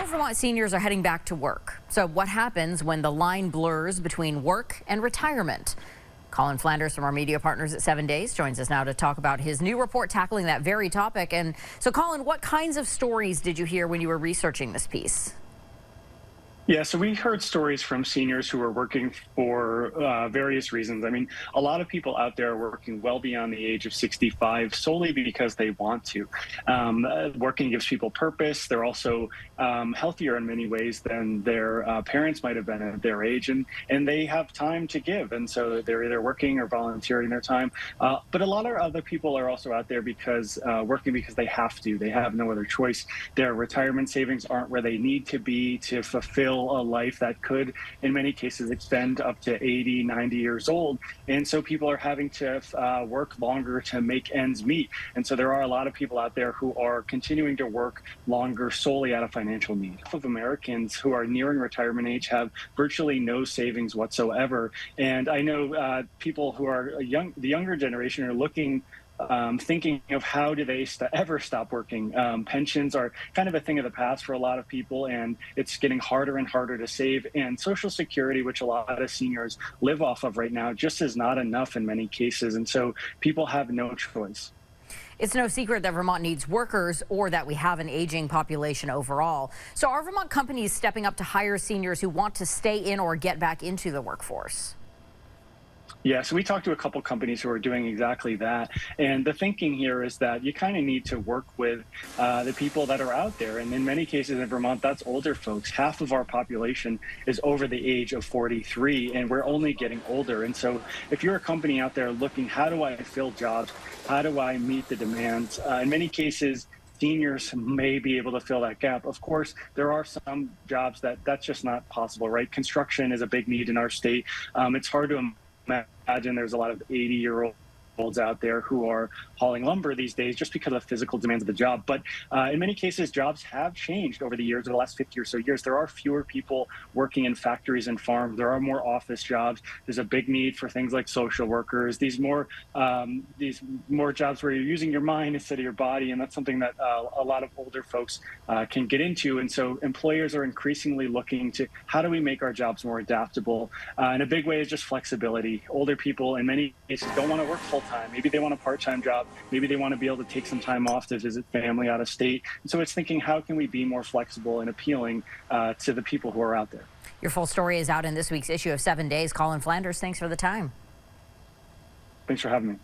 More Vermont seniors are heading back to work. So what happens when the line blurs between work and retirement? Colin Flanders from our media partners at 7 Days joins us now to talk about his new report tackling that very topic. And so, Colin, what kinds of stories did you hear when you were researching this piece? Yeah, so we heard stories from seniors who are working for various reasons. I mean, a lot of people out there are working well beyond the age of 65 solely because they want to. Working gives people purpose. They're also healthier in many ways than their parents might have been at their age, and they have time to give. And so they're either working or volunteering their time. But a lot of other people are also out there because working because they have to. They have no other choice. Their retirement savings aren't where they need to be to fulfill a life that could, in many cases, extend up to 80, 90 years old. And so people are having to work longer to make ends meet. And so there are a lot of people out there who are continuing to work longer solely out of financial need. Half of Americans who are nearing retirement age have virtually no savings whatsoever. And I know people who are the younger generation are looking thinking of how do they ever stop working. Pensions are kind of a thing of the past for a lot of people, and it's getting harder and harder to save. And Social Security, which a lot of seniors live off of right now, just is not enough in many cases. And so people have no choice. It's no secret that Vermont needs workers or that we have an aging population overall. So are Vermont companies stepping up to hire seniors who want to stay in or get back into the workforce? Yeah, so we talked to a couple companies who are doing exactly that. And the thinking here is that you kind of need to work with the people that are out there. And in many cases in Vermont, that's older folks. Half of our population is over the age of 43, and we're only getting older. And so if you're a company out there looking, how do I fill jobs? How do I meet the demands? In many cases, seniors may be able to fill that gap. Of course, there are some jobs that's just not possible, right? Construction is a big need in our state. It's hard to imagine there's a lot of 80-year-olds out there who are hauling lumber these days just because of the physical demands of the job. But in many cases, jobs have changed over the years, over the last 50 or so years. There are fewer people working in factories and farms. There are more office jobs. There's a big need for things like social workers, these more jobs where you're using your mind instead of your body. And that's something that a lot of older folks can get into. And so employers are increasingly looking to how do we make our jobs more adaptable? And a big way is just flexibility. Older people in many cases don't want to work full time. Maybe they want a part-time job. Maybe they want to be able to take some time off to visit family out of state. And so it's thinking, how can we be more flexible and appealing to the people who are out there? Your full story is out in this week's issue of 7 Days. Colin Flanders, thanks for the time. Thanks for having me.